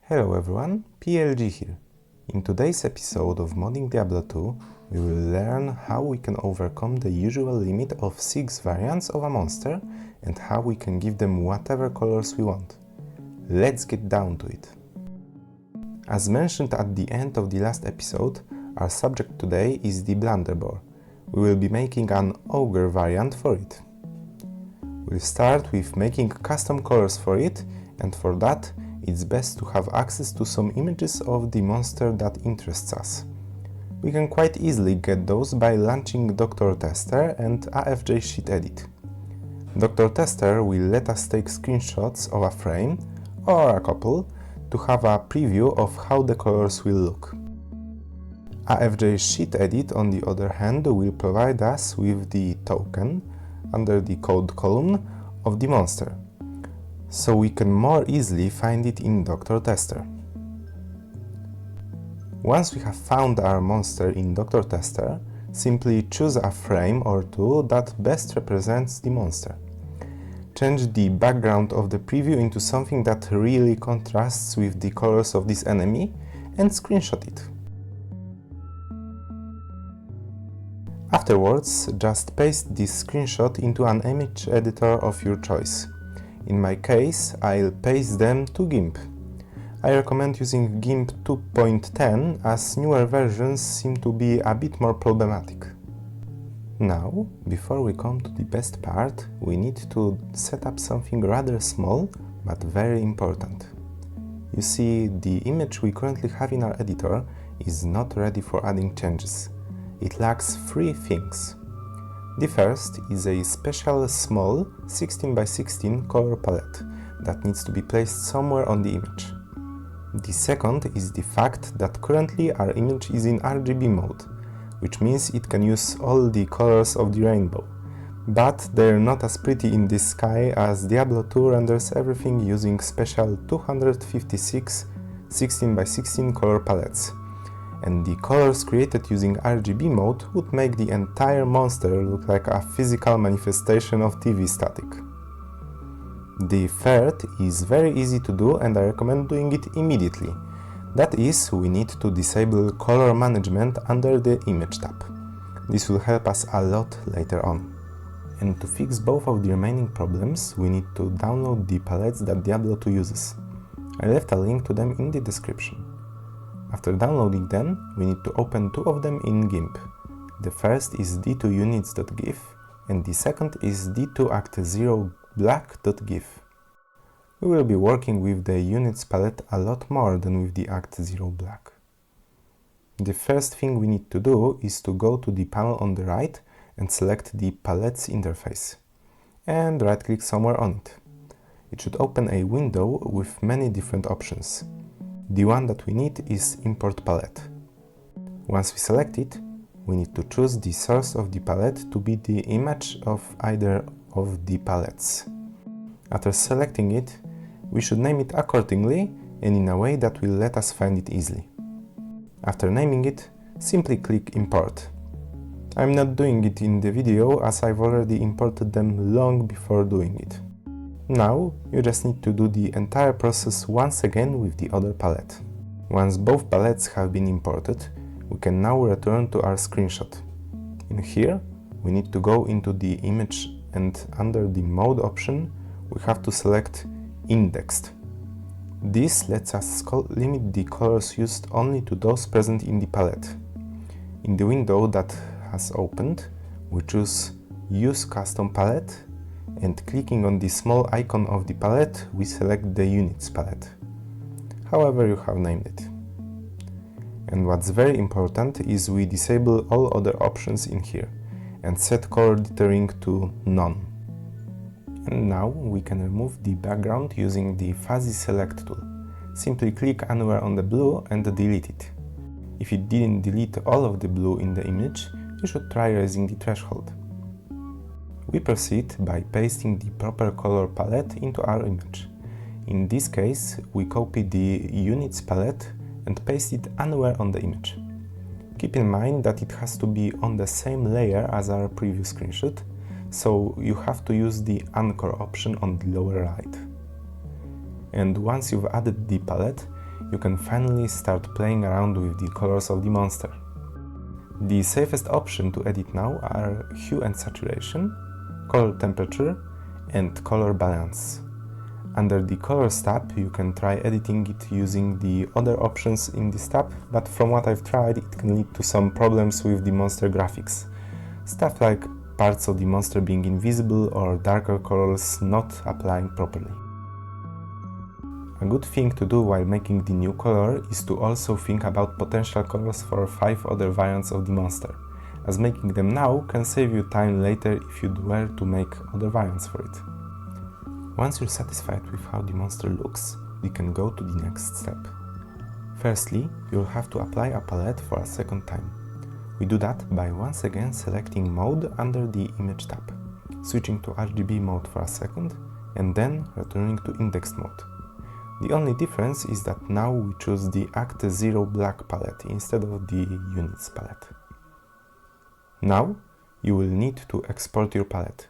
Hello everyone, PLG here. In today's episode of Modding Diablo 2, we will learn how we can overcome the usual limit of 6 variants of a monster and how we can give them whatever colors we want. Let's get down to it. As mentioned at the end of the last episode, our subject today is the blunderbore. We will be making an ogre variant for it. We'll start with making custom colors for it, and for that it's best to have access to some images of the monster that interests us. We can quite easily get those by launching Dr. Tester and AFJ Sheet Edit. Dr. Tester will let us take screenshots of a frame, or a couple, to have a preview of how the colors will look. AFJ Sheet Edit, on the other hand, will provide us with the token under the code column of the monster, so we can more easily find it in Dr. Tester. Once we have found our monster in Dr. Tester, simply choose a frame or two that best represents the monster. Change the background of the preview into something that really contrasts with the colors of this enemy and screenshot it. Afterwards, just paste this screenshot into an image editor of your choice. In my case, I'll paste them to GIMP. I recommend using GIMP 2.10 as newer versions seem to be a bit more problematic. Now, before we come to the best part, we need to set up something rather small but very important. You see, the image we currently have in our editor is not ready for adding changes. It lacks 3 things. The first is a special small 16x16 color palette that needs to be placed somewhere on the image. The second is the fact that currently our image is in RGB mode, which means it can use all the colors of the rainbow, but they're not as pretty in this sky as Diablo 2 renders everything using special 256 16x16 color palettes. And the colors created using RGB mode would make the entire monster look like a physical manifestation of TV static. The third is very easy to do, and I recommend doing it immediately. That is, we need to disable color management under the image tab. This will help us a lot later on. And to fix both of the remaining problems, we need to download the palettes that Diablo 2 uses. I left a link to them in the description. After downloading them, we need to open 2 of them in GIMP. The first is d2units.gif and the second is d2act0black.gif. We will be working with the units palette a lot more than with the act0 black. The first thing we need to do is to go to the panel on the right and select the palettes interface, and right click somewhere on it. It should open a window with many different options. The one that we need is Import Palette. Once we select it, we need to choose the source of the palette to be the image of either of the palettes. After selecting it, we should name it accordingly and in a way that will let us find it easily. After naming it, simply click Import. I'm not doing it in the video as I've already imported them long before doing it. Now, you just need to do the entire process once again with the other palette. Once both palettes have been imported, we can now return to our screenshot. In here, we need to go into the image and under the mode option, we have to select Indexed. This lets us limit the colors used only to those present in the palette. In the window that has opened, we choose Use Custom Palette, and clicking on the small icon of the palette, we select the units palette, however you have named it. And what's very important is we disable all other options in here and set color dithering to none. And now we can remove the background using the Fuzzy Select tool. Simply click anywhere on the blue and delete it. If you didn't delete all of the blue in the image, you should try raising the threshold. We proceed by pasting the proper color palette into our image. In this case, we copy the units palette and paste it anywhere on the image. Keep in mind that it has to be on the same layer as our previous screenshot, so you have to use the anchor option on the lower right. And once you've added the palette, you can finally start playing around with the colors of the monster. The safest option to edit now are hue and saturation, color temperature, and color balance. Under the Colors tab, you can try editing it using the other options in this tab, but from what I've tried, it can lead to some problems with the monster graphics. Stuff like parts of the monster being invisible or darker colors not applying properly. A good thing to do while making the new color is to also think about potential colors for 5 other variants of the monster, as making them now can save you time later if you were to make other variants for it. Once you're satisfied with how the monster looks, we can go to the next step. Firstly, you'll have to apply a palette for a second time. We do that by once again selecting Mode under the Image tab, switching to RGB mode for a second, and then returning to Indexed mode. The only difference is that now we choose the Act 0 Black palette instead of the Units palette. Now, you will need to export your palette.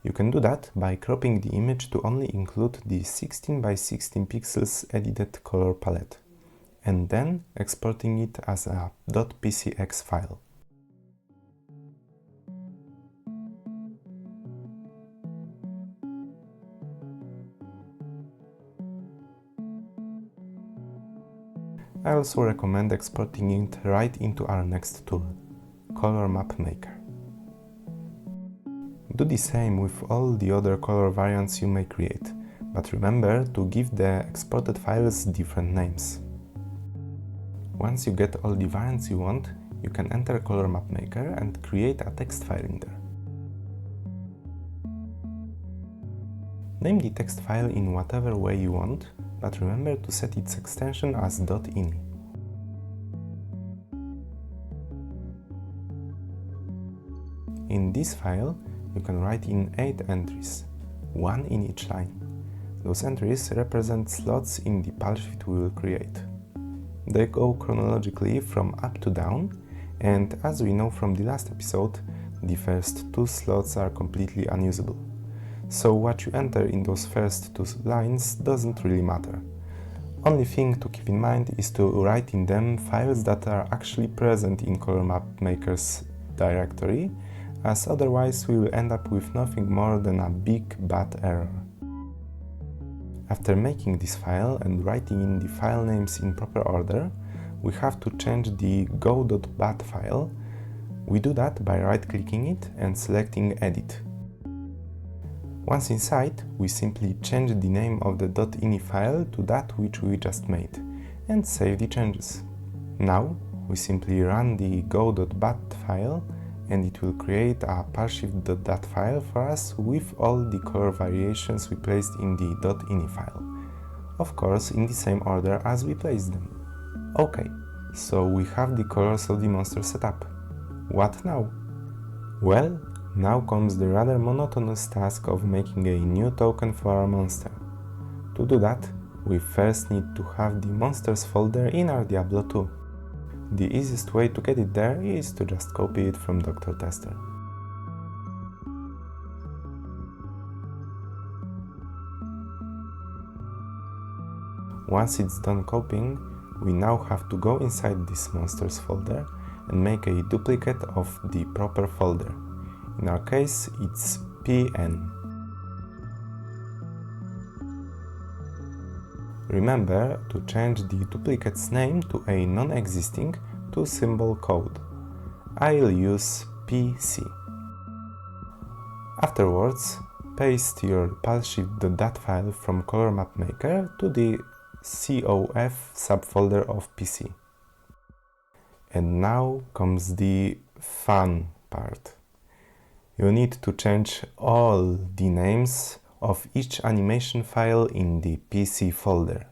You can do that by cropping the image to only include the 16 by 16 pixels edited color palette, and then exporting it as a .pcx file. I also recommend exporting it right into our next tool, Color Map Maker. Do the same with all the other color variants you may create, but remember to give the exported files different names. Once you get all the variants you want, you can enter Color Map Maker and create a text file in there. Name the text file in whatever way you want, but remember to set its extension as .ini. In this file, you can write in 8 entries, 1 in each line. Those entries represent slots in the pal sheet we will create. They go chronologically from up to down, and as we know from the last episode, the first 2 slots are completely unusable. So what you enter in those first 2 lines doesn't really matter. Only thing to keep in mind is to write in them files that are actually present in Color Map Maker's directory, as otherwise we will end up with nothing more than a big bad error. After making this file and writing in the file names in proper order, we have to change the go.bat file. We do that by right-clicking it and selecting Edit. Once inside, we simply change the name of the .ini file to that which we just made, and save the changes. Now, we simply run the go.bat file, and it will create a parshift.dat file for us with all the color variations we placed in the .ini file. Of course, in the same order as we placed them. Okay, so we have the colors of the monster set up. What now? Well, now comes the rather monotonous task of making a new token for our monster. To do that, we first need to have the monsters folder in our Diablo 2. The easiest way to get it there is to just copy it from Dr. Tester. Once it's done copying, we now have to go inside this monsters folder and make a duplicate of the proper folder. In our case, it's PN. Remember to change the duplicate's name to a non-existing 2-symbol code. I'll use PC. Afterwards, paste your palsheet.dat file from Color Map Maker to the COF subfolder of PC. And now comes the fun part. You need to change all the names of each animation file in the PC folder,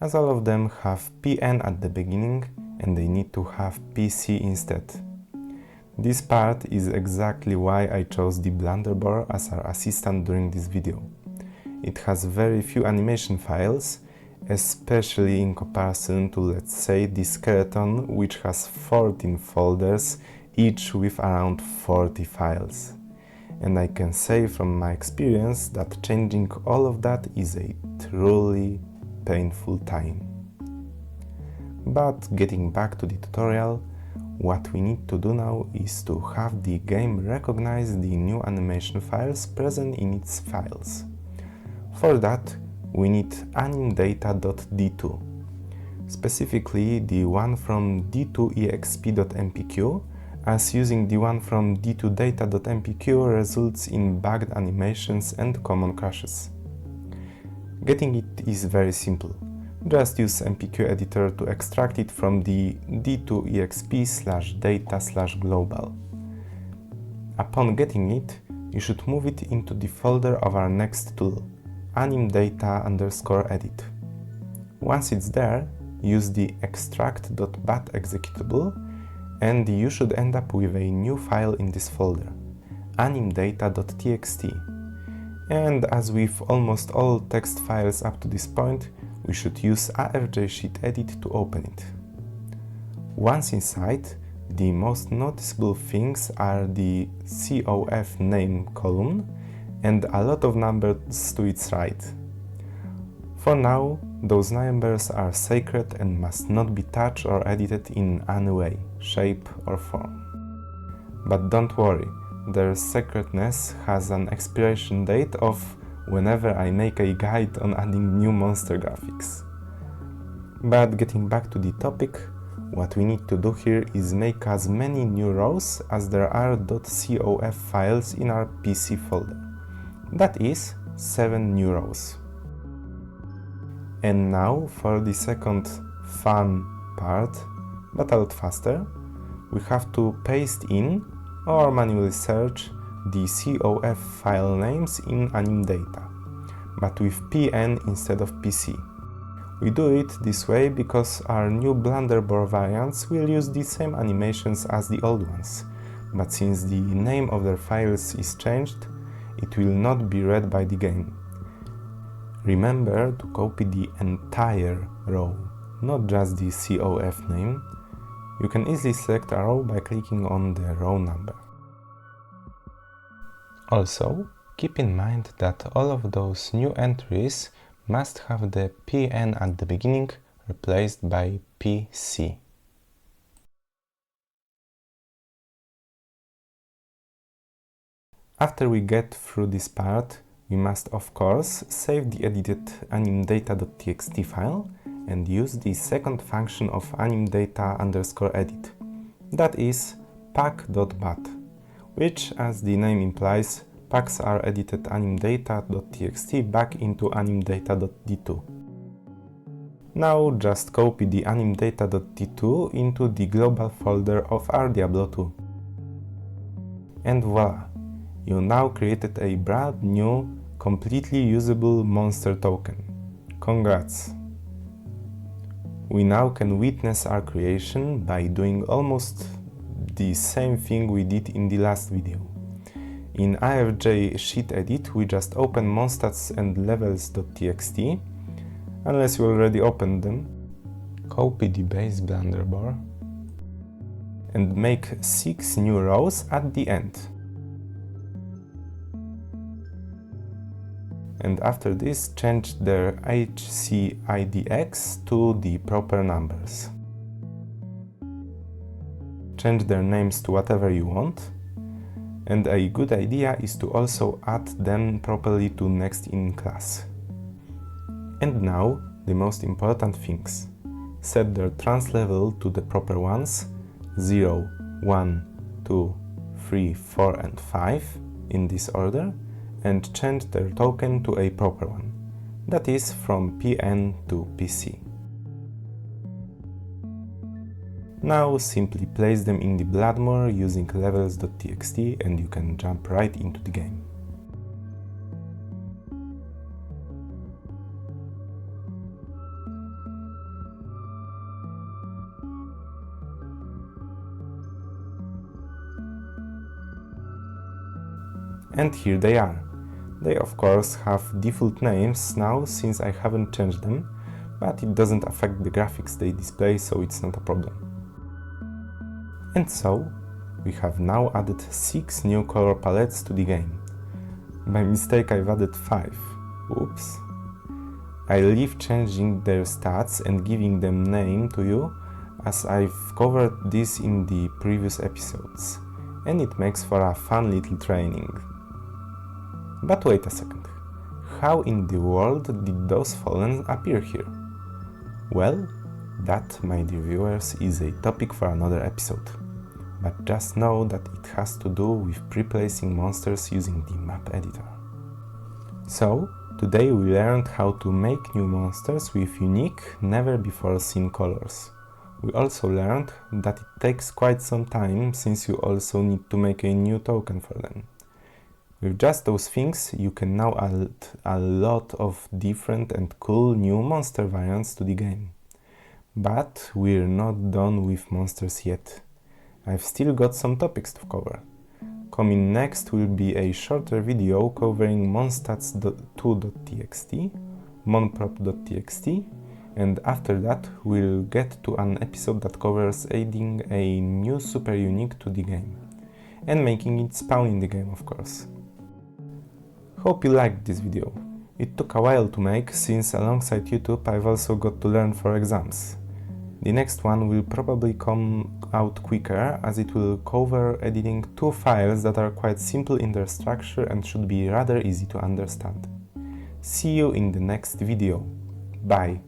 as all of them have PN at the beginning and they need to have PC instead. This part is exactly why I chose the blunderbore as our assistant during this video. It has very few animation files, especially in comparison to, let's say, the skeleton, which has 14 folders, each with around 40 files. And I can say from my experience that changing all of that is a truly painful time. But getting back to the tutorial, what we need to do now is to have the game recognize the new animation files present in its files. For that, we need animedata.d2, specifically the one from d2exp.mpq, as using the one from d2data.mpq results in bugged animations and common crashes. Getting it is very simple. Just use mpq editor to extract it from the d2exp/data/global. Upon getting it, you should move it into the folder of our next tool, animedata_edit. Once it's there, use the extract.bat executable and you should end up with a new file in this folder, animedata.txt. And as with almost all text files up to this point, we should use AFJSheetEdit to open it. Once inside, the most noticeable things are the COF name column and a lot of numbers to its right. For now, those numbers are sacred and must not be touched or edited in any way, shape or form. But don't worry, their sacredness has an expiration date of whenever I make a guide on adding new monster graphics. But getting back to the topic, what we need to do here is make as many new rows as there are .cof files in our PC folder. That is 7 new rows. And now for the second fun part, but a lot faster, we have to paste in or manually search the COF file names in animedata, but with PN instead of PC. We do it this way because our new blunderbore variants will use the same animations as the old ones, but since the name of their files is changed, it will not be read by the game. Remember to copy the entire row, not just the COF name. You can easily select a row by clicking on the row number. Also, keep in mind that all of those new entries must have the PN at the beginning replaced by PC. After we get through this part, we must of course save the edited animedata.txt file and use the second function of animedata_edit, that is pack.bat, which, as the name implies, packs our edited animedata.txt back into animedata.d2. Now just copy the animedata.d2 into the global folder of our Diablo 2. And voila! You now created a brand new, completely usable monster token. Congrats! We now can witness our creation by doing almost the same thing we did in the last video. In AFJSheetEdit we just open monstats and levels.txt, unless you already opened them, copy the base blunderbore, and make 6 new rows at the end. And after this, change their HCIDX to the proper numbers. Change their names to whatever you want. And a good idea is to also add them properly to next in class. And now, the most important things. Set their trans level to the proper ones, 0, 1, 2, 3, 4 and 5 in this order, and change their token to a proper one, that is from PN to PC. Now simply place them in the Bloodmore using levels.txt and you can jump right into the game. And here they are. They of course have default names now since I haven't changed them, but it doesn't affect the graphics they display, so it's not a problem. And so, we have now added 6 new color palettes to the game. By mistake I've added 5. Oops. I leave changing their stats and giving them name to you, as I've covered this in the previous episodes, and it makes for a fun little training. But wait a second, how in the world did those fallen appear here? Well, that, my dear viewers, is a topic for another episode, but just know that it has to do with pre-placing monsters using the map editor. So, today we learned how to make new monsters with unique, never-before-seen colors. We also learned that it takes quite some time, since you also need to make a new token for them. With just those things, you can now add a lot of different and cool new monster variants to the game. But we're not done with monsters yet. I've still got some topics to cover. Coming next will be a shorter video covering monstats2.txt, monprop.txt, and after that we'll get to an episode that covers adding a new super unique to the game, and making it spawn in the game, of course. Hope you liked this video. It took a while to make, since alongside YouTube I've also got to learn for exams. The next one will probably come out quicker, as it will cover editing two files that are quite simple in their structure and should be rather easy to understand. See you in the next video. Bye!